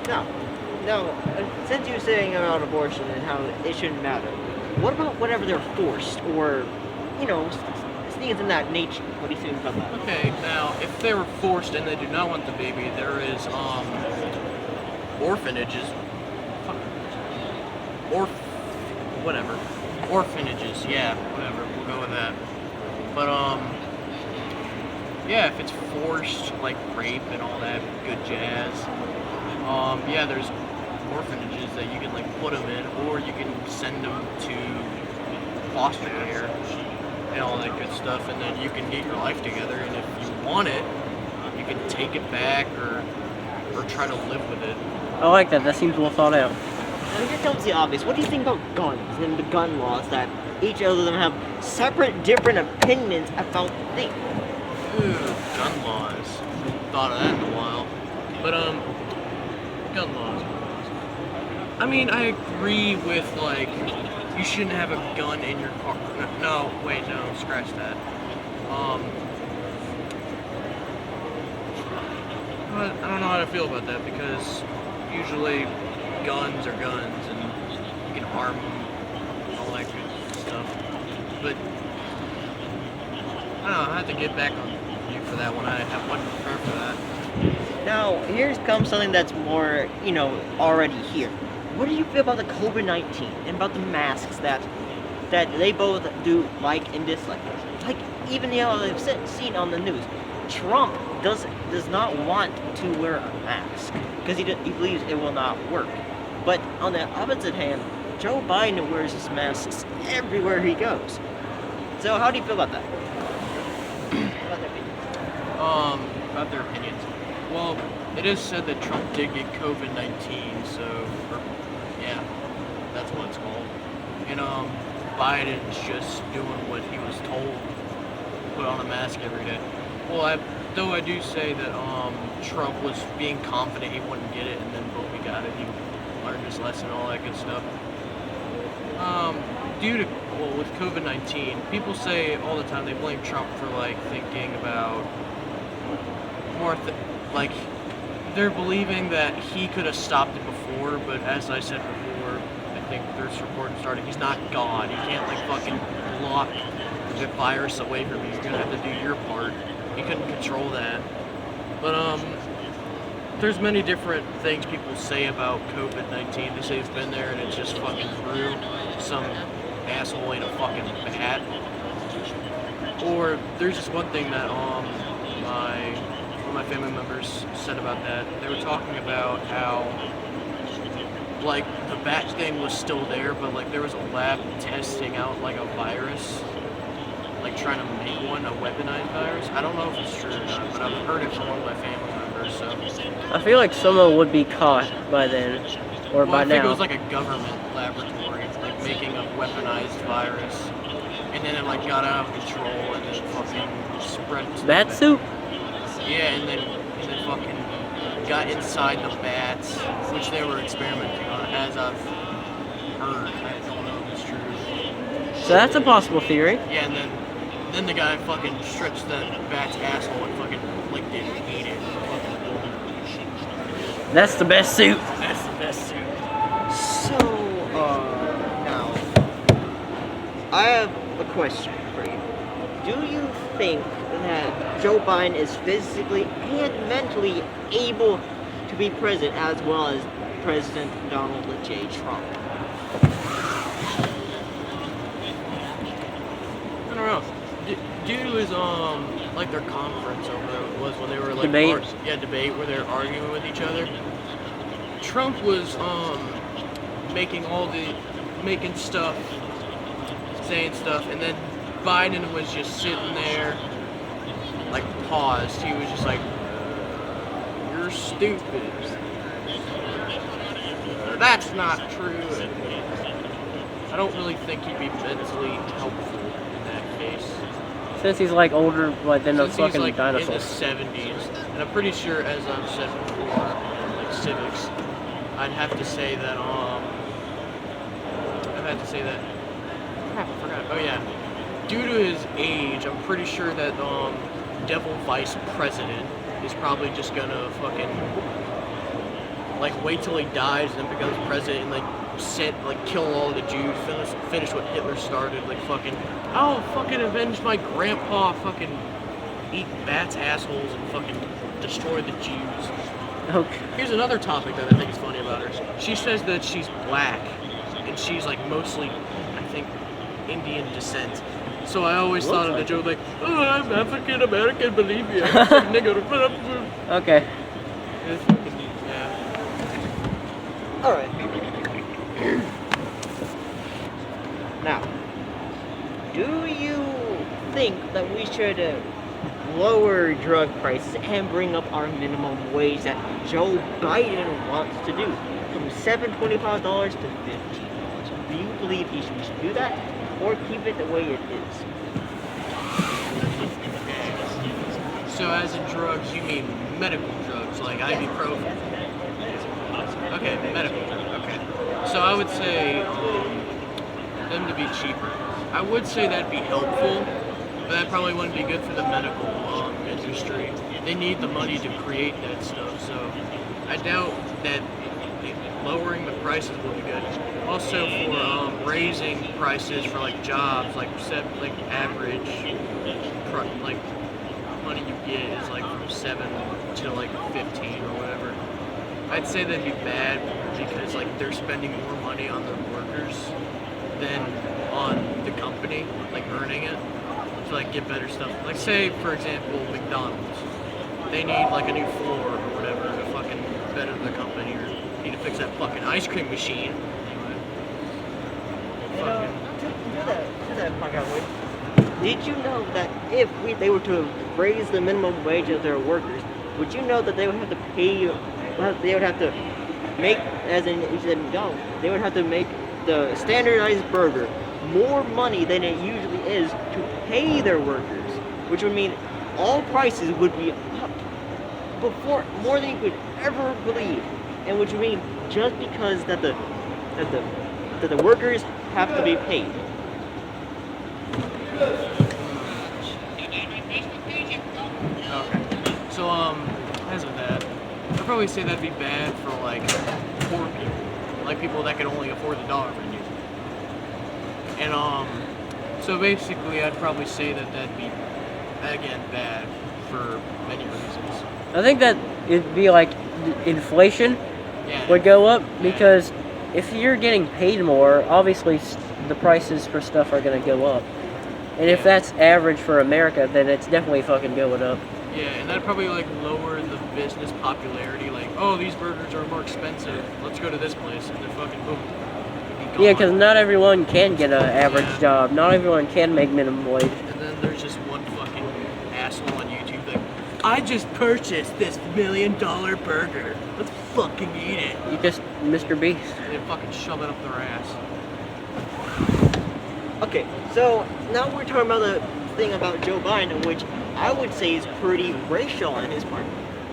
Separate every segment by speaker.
Speaker 1: Now, since you're saying about abortion and how it shouldn't matter, what about whenever they're forced or, things in that nature? What do you think about that?
Speaker 2: Okay, now if they were forced and they do not want the baby, there is orphanages, whatever, orphanages. Yeah, whatever. We'll go with that. But yeah, if it's forced like rape and all that good jazz, yeah, there's orphanages that you can like put them in, or you can send them to foster care and all that good stuff, and then you can get your life together. And if you want it, you can take it back or try to live with it.
Speaker 3: I like that. That seems well thought out.
Speaker 1: Now, here comes the obvious. What do you think about guns and the gun laws that each of them have separate, different opinions about things?
Speaker 2: Ooh, gun laws. Thought of that in a while. But gun laws. I mean, I agree with like you shouldn't have a gun in your car. No, wait, no, scratch that. But I don't know how to feel about that because usually guns are guns and you can arm them and all that good stuff. But I don't know, I have to get back on you for that one. I wasn't prepared for that.
Speaker 1: Now, here comes something that's more, already here. What do you feel about the COVID-19 and about the masks that they both do like and dislike? Like, even they've seen on the news, Trump does not want to wear a mask because he believes it will not work. But on the opposite hand, Joe Biden wears his masks everywhere he goes. So how do you feel about that?
Speaker 2: About their opinions. Well, it is said that Trump did get COVID-19, yeah, that's what it's called. And Biden's just doing what he was told, put on a mask every day. Well, I do say that Trump was being confident he wouldn't get it, and then boom, he got it. He learned his lesson, all that good stuff. With COVID-19, people say all the time they blame Trump for like thinking about like they're believing that he could have stopped it before, but as I said before, I think there's reporting starting, he's not God. He can't like fucking block the virus away from you. You're gonna have to do your part. He couldn't control that. But there's many different things people say about COVID-19. They say it's been there and it's just fucking through some asshole in a fucking bat. Or there's just one thing that one of my family members said about that. They were talking about how like the bat thing was still there, but like there was a lab testing out like a virus, like trying to make one, a weaponized virus. I don't know if it's true or not, but I've heard it from one of my family members. So
Speaker 3: I feel like someone would be caught by then, or by
Speaker 2: I think
Speaker 3: now.
Speaker 2: it was like a government laboratory, like making a weaponized virus, and then it like got out of control and then fucking spread.
Speaker 3: Bat soup?
Speaker 2: Yeah, and then fucking got inside the bats, which they were experimenting on, as I've heard. I don't know if it's true.
Speaker 3: So that's a possible theory.
Speaker 2: Yeah, and then the guy fucking stretched the bat's asshole and fucking licked it and ate it.
Speaker 3: That's the best soup.
Speaker 2: That's the best soup.
Speaker 1: So, now, I have a question for you. Do you think that Joe Biden is physically and mentally able to be president as well as President Donald J. Trump?
Speaker 2: I don't know. Due to his like their conference over there was when they were like
Speaker 3: Debate.
Speaker 2: Where they're arguing with each other. Trump was making stuff, saying stuff, and then Biden was just sitting there, like paused. He was just like, "You're stupid. That's not true." And I don't really think he'd be mentally helpful in that case.
Speaker 3: Since he's like older, like than the
Speaker 2: Since he's
Speaker 3: fucking
Speaker 2: like
Speaker 3: dinosaurs.
Speaker 2: in the 70s, and I'm pretty sure, as I've said before, like civics, I'd have to say that crap, I forgot. Oh yeah, due to his age, I'm pretty sure that devil vice president is probably just gonna fucking like wait till he dies and then becomes president and like kill all the Jews, finish what Hitler started, like fucking, I'll fucking avenge my grandpa, fucking eat bats' assholes and fucking destroy the Jews.
Speaker 3: Okay.
Speaker 2: Here's another topic that I think is funny about her. She says that she's black and she's like mostly, I think, Indian descent. So I always thought of the joke like, oh, I'm African American, believe me. I'm a nigga.
Speaker 3: Okay.
Speaker 2: It's fucking, yeah.
Speaker 1: Alright. Now, do you think that we should lower drug prices and bring up our minimum wage that Joe Biden wants to do from $725 to $15? Do you believe we should do that or keep it the way it is?
Speaker 2: So as in drugs, you mean medical drugs like ibuprofen? Okay, medical drugs. Okay. So I would say them to be cheaper. I would say that'd be helpful, but that probably wouldn't be good for the medical industry. They need the money to create that stuff, so I doubt that lowering the prices will be good. Also for raising prices for like jobs, like average, like money you get is like from 7 to like 15 or whatever. I'd say that'd be bad because like they're spending more money on their workers than on the company, like earning it to like get better stuff. Like say for example McDonald's, they need like a new floor or whatever to fucking better the company or need to fix that fucking ice cream machine. Anyway.
Speaker 1: To that point, did you know that if they were to raise the minimum wage of their workers, would you know that they would have to pay, they would have to make, as in you said McDonald's, they would have to make the standardized burger more money than it usually is to pay their workers, which would mean all prices would be up before more than you could ever believe, and which would mean just because that the workers have to be paid.
Speaker 2: Okay. So as of that, I'd probably say that'd be bad for like poor people, like people that can only afford the dollar menu. And so basically, I'd probably say that that'd be again bad for many reasons.
Speaker 3: I think that it'd be like inflation
Speaker 2: Yeah.
Speaker 3: would go up because if you're getting paid more, obviously the prices for stuff are going to go up. And if that's average for America, then it's definitely fucking going up.
Speaker 2: Yeah, and that'd probably like lower the business popularity. Like, oh, these burgers are more expensive. Let's go to this place, and then fucking boom.
Speaker 3: Yeah, because not everyone can get an average job. Not everyone can make minimum wage.
Speaker 2: And then there's just one fucking asshole on YouTube like, I just purchased this $1 million burger. Let's fucking eat it.
Speaker 3: You just Mr. Beast.
Speaker 2: And then fucking shove it up their ass.
Speaker 1: Okay, so now we're talking about the thing about Joe Biden, which I would say is pretty racial on his part.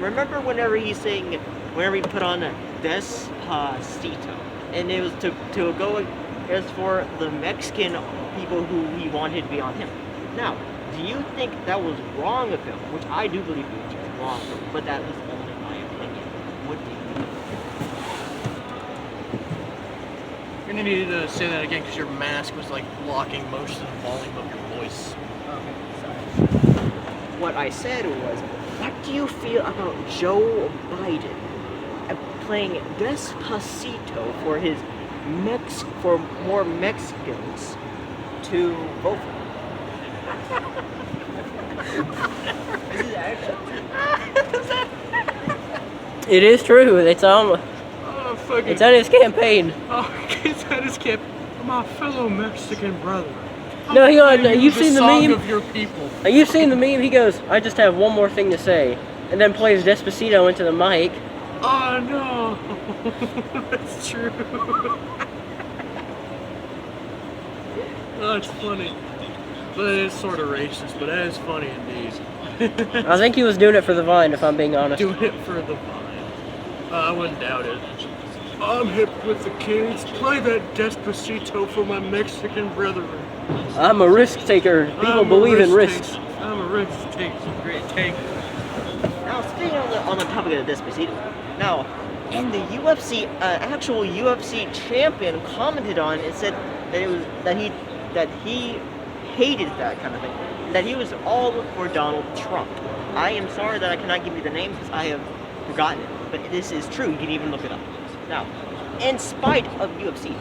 Speaker 1: Remember whenever he put on Despacito, and it was to go as for the Mexican people who he wanted to be on him. Now, do you think that was wrong of him? Which I do believe it was wrong of him, but that was only my opinion. What do you think?
Speaker 2: You're gonna need to say that again because your mask was like blocking most of the volume of your voice.
Speaker 1: Okay, sorry. What I said was, what do you feel about Joe Biden playing Despacito for for more Mexicans to vote for him? This is actually
Speaker 3: It is true. It's
Speaker 2: Oh, fucking.
Speaker 3: It's on his campaign.
Speaker 2: Oh, it's at his camp. My fellow Mexican brother.
Speaker 3: No, he on.
Speaker 2: Sing
Speaker 3: You've seen the
Speaker 2: song
Speaker 3: meme.
Speaker 2: of your people.
Speaker 3: You've seen the meme. He goes, "I just have one more thing to say," and then plays Despacito into the mic.
Speaker 2: Oh no, that's true. Oh, it's funny, but it's sort of racist. But that is funny indeed.
Speaker 3: I think he was doing it for the Vine, if I'm being honest.
Speaker 2: Doing it for the Vine. I wouldn't doubt it. I'm hip with the kids. Play that Despacito for my Mexican brethren.
Speaker 3: I'm a risk taker. People
Speaker 2: I'm a
Speaker 3: believe in
Speaker 2: risk
Speaker 3: risks.
Speaker 2: taker. I'm a risk taker. Great taker.
Speaker 1: now speaking on the topic of Despacito. Now, and the UFC, actual UFC champion commented on it, said that it was that he hated that kind of thing, that he was all for Donald Trump. I am sorry that I cannot give you the name because I have forgotten it, but this is true. You can even look it up. Now, in spite of UFC,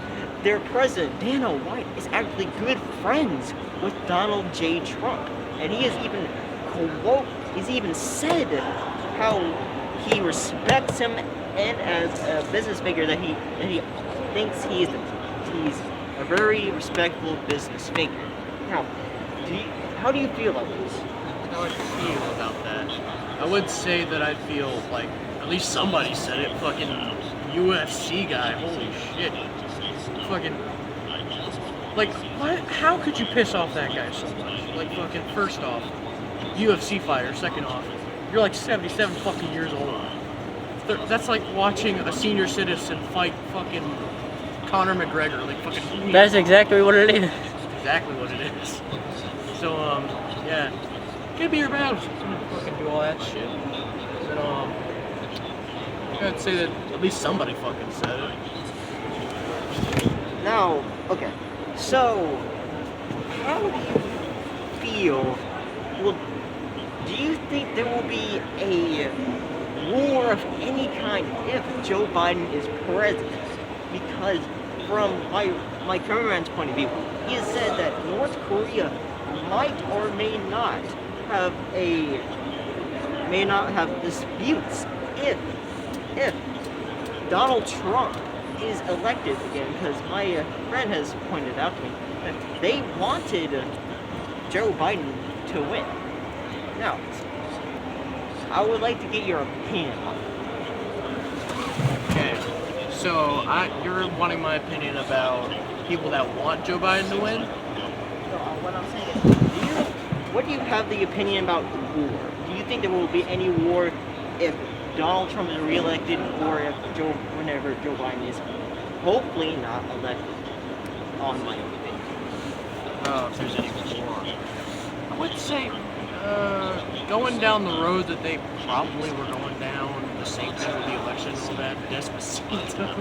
Speaker 1: their president, Dana White, is actually good friends with Donald J. Trump. And he has even he's even said how he respects him and as a business figure that he thinks he's a very respectable business figure. Now, how do you feel about this?
Speaker 2: How I feel about that? I would say that I feel like at least somebody said it. Fucking UFC guy. Holy shit. Fucking. Like, what? How could you piss off that guy so much? Like, fucking, first off, UFC fighter. Second off, you're like 77 fucking years old. That's like watching a senior citizen fight fucking Conor McGregor. Like, fucking.
Speaker 3: That's exactly what it is.
Speaker 2: Exactly what it is. So, yeah. Give me your battles. Fucking do all that shit. But, I'd say that at least somebody fucking said it.
Speaker 1: Now, okay. So, how do you feel? Well, do you think there will be a war of any kind if Joe Biden is president? Because from my cameraman's point of view, he has said that North Korea might or may not have disputes if Donald Trump is elected again, because my friend has pointed out to me that they wanted Joe Biden to win. Now, I would like to get your opinion on it.
Speaker 2: Okay, so you're wanting my opinion about people that want Joe Biden to win?
Speaker 1: So, what I'm saying is, what do you have the opinion about war? Do you think there will be any war if Donald Trump is reelected, or whenever Joe Biden is hopefully not elected? On my own opinion.
Speaker 2: If there's any war. I would say, going down the road that they probably were going down, the same thing with the election and all that, Despacito.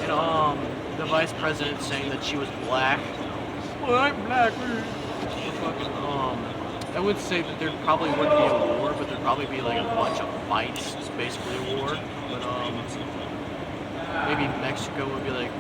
Speaker 2: And, the vice president saying that she was black. Well, I'm black. Fucking, I would say that there probably wouldn't be a war, but there'd probably be like a bunch of fights. It's basically a war. But, maybe Mexico would be like,